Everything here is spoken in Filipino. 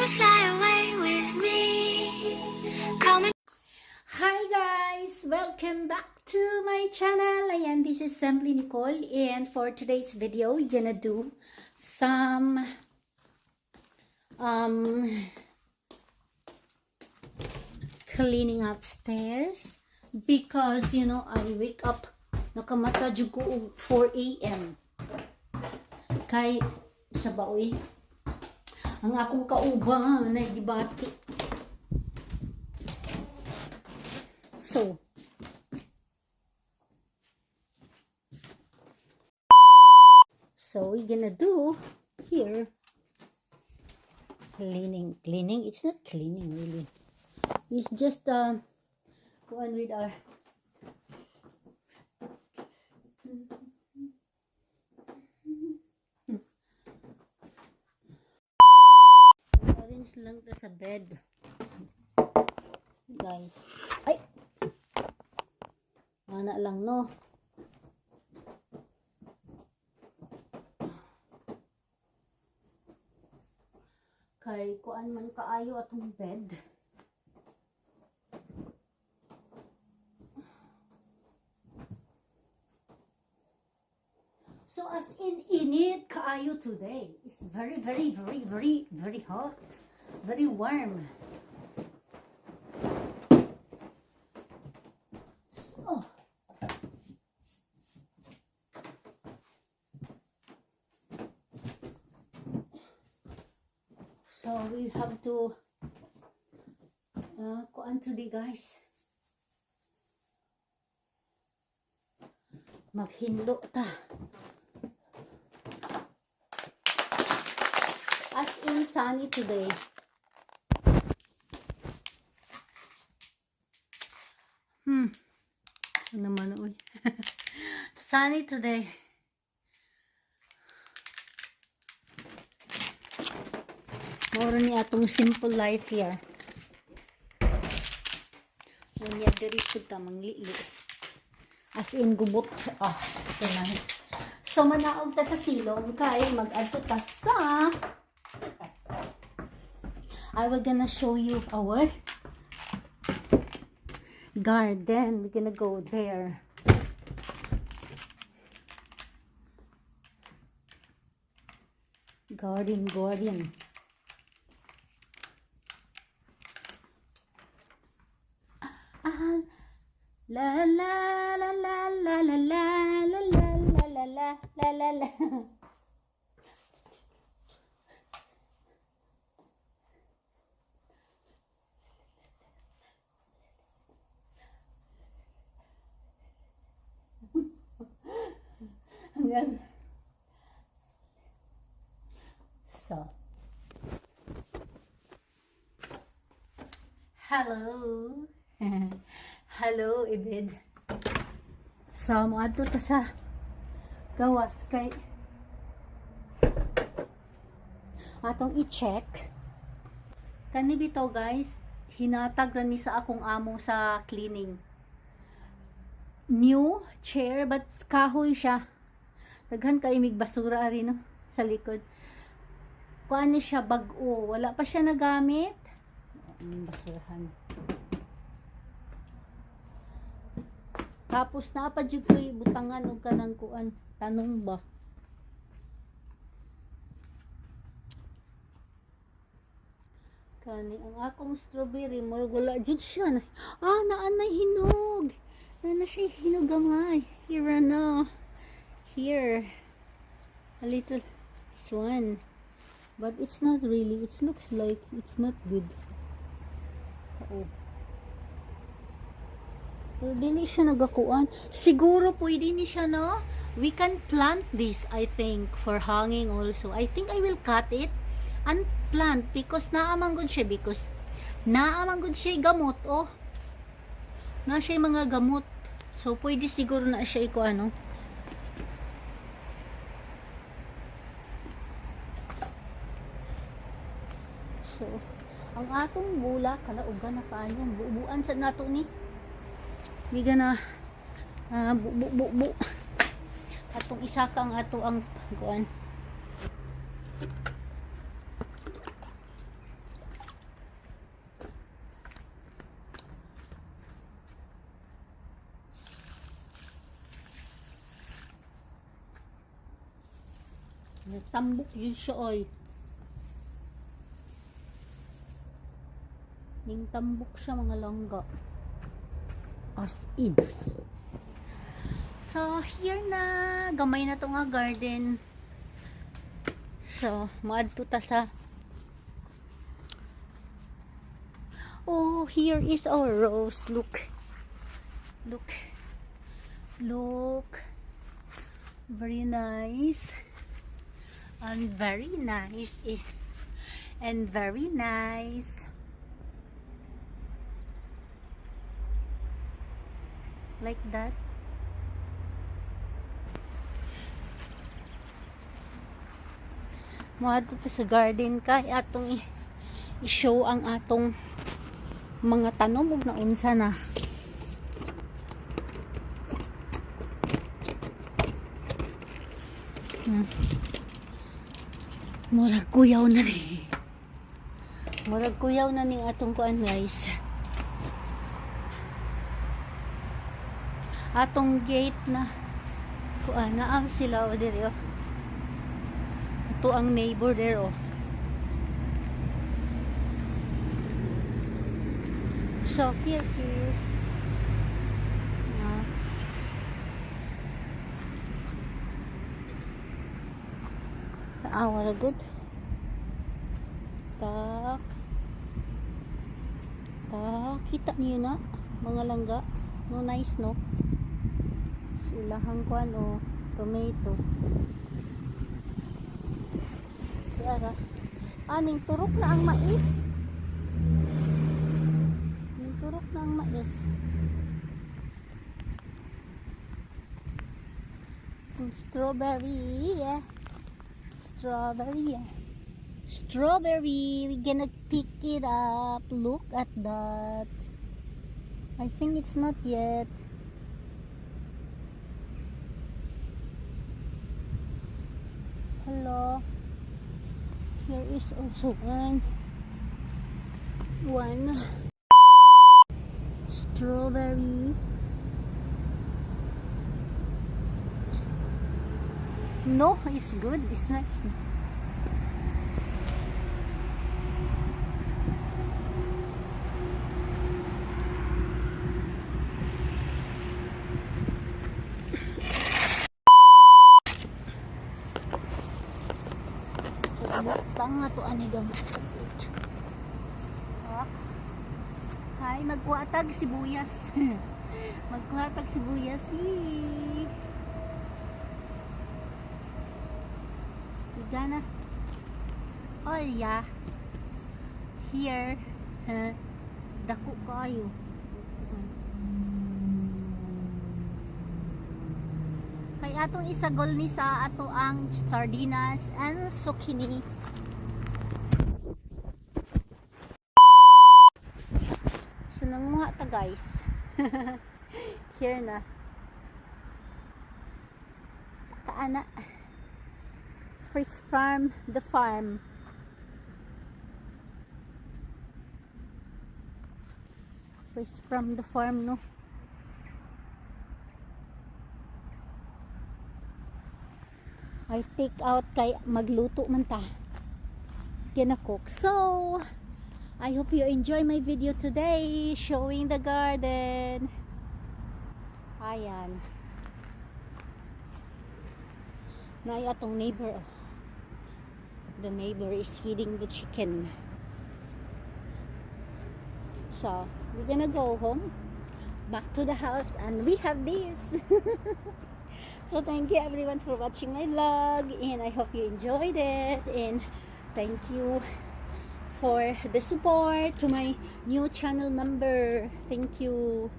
fly away with me. Come and Hi guys! Welcome back to my channel. Ayan, this is Simply Nicole, and for today's video, we're gonna do some cleaning upstairs because you know I wake up nakamata jud ko og 4 a.m. kay sa baoy ang akong kauban na gibati. So we're gonna do here cleaning. It's not cleaning really. It's just one with our arrange lang ta sa bed. Guys. Ay! Mana lang no. Kay kuan man kaayo atong bed. So as in init kaayo today. It's very hot. Very warm. So we have to kuan today guys. Maghindo ta. As in sunny today. Ano naman oy. Sunny today. Moro ni atong simple life here. Unya diri pud ta manglili. As in gubot. Okay na. So manaog ta sa silong kay mag-adto ta sa I will gonna show you our garden. We're gonna go there. Garden. La la la la la la la la la la la la la la. So, hello. Hello, Ibid. So, maadto ta sa gawas kay atong i-check. Kani bitaw guys, hinatag ra ni sa akong amo sa cleaning. New chair but kahoy siya. Daghan kay mig basura rin no, sa likod. Kuan ni siya bag-o, wala pa siya nagamit. Basurahan. Tapos napadjud ko butangan og kanang kuan tanong ba. Kani ang akong strawberry mo wala jud siya. Naanay hinog. Na siya hinog gamay. Here na. Here. A little this one. But it's not really. It looks like it's not good. Pero di siya nagakuan. Siguro pwede ni siya no? We can plant this I think for hanging also. I think I will cut it and plant because naamang good siya gamot na siya mga gamot. So pwede siguro na siya iko ano. So ang atong bulak kalaugan na paano buuan sa nato ni. We gonna bu atong isa kang ato ang kuan Tambok yun siya oy. Ning tambok siya mga langga. As in. So, here na. Gamay na to nga garden. So, maadto ta sa. Oh, here is our rose. Look. Look. Look. Very nice. And very nice. And very nice. Like that. Mga dito sa garden kay atong i-show ang atong mga tanom ug naunsa na. Murag kuyaw na ni. Murag kuyaw na ning atong kuan guys. Atong gate na kuan na sila o diri oh. Ito ang neighbor there oh. So here is wala good. Tak. Kita niyo na mga langga. No nice no. Silahang kuan o tomato. Kaya aning turok na ang mais. Ning turok na ang mais. Strawberry, yeah. Strawberry, yeah. Strawberry, we're gonna pick it up. Look at that. I think it's not yet. Hello. Here is also one strawberry. No, it's good. It's nice. Tanga to ani gamit. Hi, magkuhatag sibuyas. Magkuhatag sibuyas. Gana. Oh yeah. Here. Dako kayo. Kay atong isagol ni sa ato ang sardinas and zucchini. So nanguha ta guys. Here na. Taana. Fresh farm, the farm. Fresh from the farm, no? I take out kay magluto man ta. Gina-cook. So, I hope you enjoy my video today showing the garden. Ayan. Naay atong neighbor. The neighbor is feeding the chicken. So, we're gonna go home, back to the house, and we have this. So, thank you everyone for watching my vlog, and I hope you enjoyed it, and thank you for the support to my new channel member. Thank you.